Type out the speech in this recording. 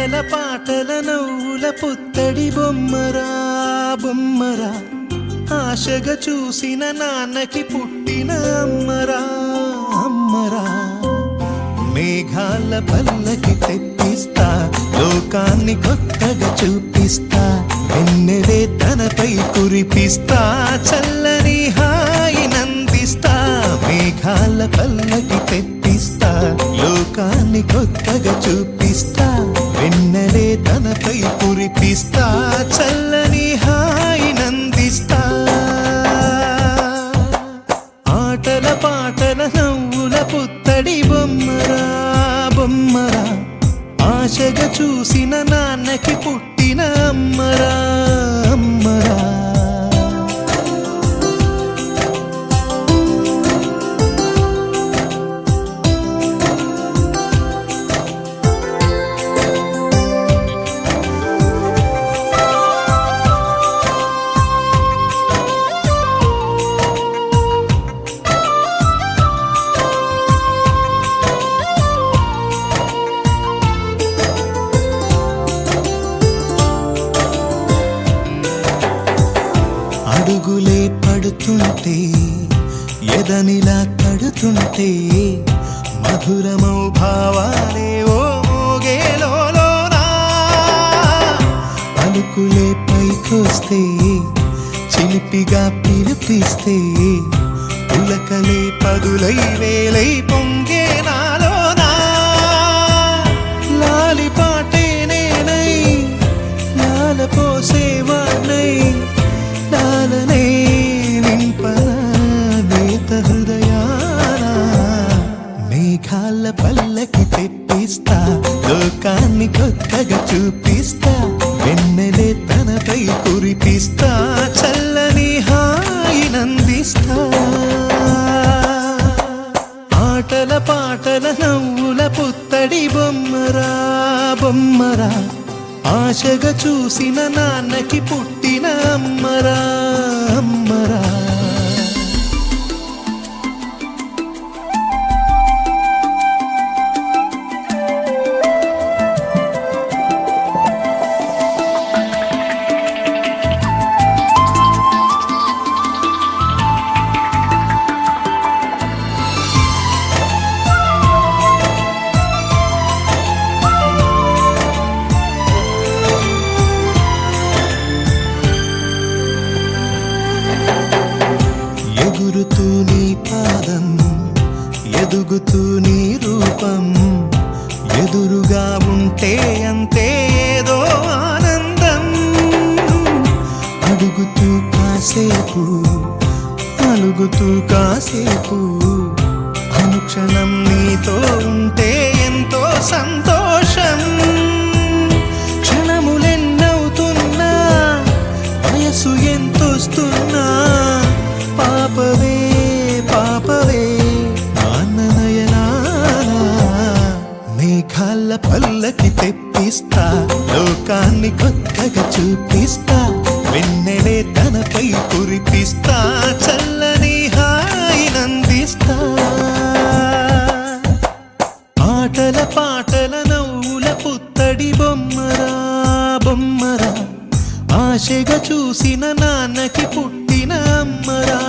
ఆటల పాటల నవ్వుల పుత్తడి బొమ్మరా బొమ్మరా, ఆశగా చూసిన నాన్నకి పుట్టిన అమ్మరా అమ్మరా. మేఘాల పల్లకి తెప్పిస్తా, లోకాన్ని కొత్తగా చూపిస్తా, వెన్నెలే తనపై కురిపిస్తా, చల్లని హాయి నందిస్తా. మేఘాల పల్లకి తెప్పిస్తా, లోకాన్ని కొత్తగా చూపిస్తా, వెన్నెలే తనపై కురిపిస్తా, చల్లని హాయి నందిస్తా. ఆటల పాటల నవ్వుల పుత్తడి బొమ్మరా బొమ్మరా, ఆశగా చూసిన నాన్నకి పుట్టిన అమ్మరా అమ్మరా. అడుగులే పడుతుంటే ఎదనిలా తడుతుంటే, మధురమౌ భావాలే ఓ మోగేలోనా. పలుకులే పైకొస్తే చిలిపిగా పిలిపిస్తే, పులకలే పదులై వేలై పొంగే నాలోనా. లాలి పాటే నేనై లాలపోసేవాణ్ణై, లాలనే నింపనా నేత హృదయాన. మేఘాల పల్లకి తెప్పిస్తా, లోకాన్ని కొత్తగా చూపిస్తా, వెన్నెలే తనపై కురిపిస్తా, చల్లని హాయి నందిస్తా. ఆటల పాటల నవ్వుల పుత్తడి బొమ్మరా బొమ్మరా, ఆశగా చూసిన నాన్నకి పుట్టిన అమ్మరా అమ్మరా. ఎగురుతూ నీ పాదం, ఎదుగుతూ నీ రూపం, ఎదురుగా ఉంటే అంతే ఏదో ఆనందం. అడుగుతూ కాసేపు, అలుగుతూ కాసేపు, అనుక్షణం నీతో ఉంటే ఎంతో సంతోషం. క్షణములెన్నవుతున్నా, వయసు ఎంతొస్తున్నా, పాపవే పాపవే నాన్న నయనానా. మేఘాల పల్లకి తెప్పిస్తా, లోకాన్ని కొత్తగా చూపిస్తా, వెన్నెలే తనపై కురిపిస్తా, చల్లని హాయి నందిస్తా. ఆటల పాటల నవ్వుల పుత్తడి బొమ్మరా బొమ్మరా, ఆశగా చూసిన నాన్నకి పుట్టిన అమ్మరా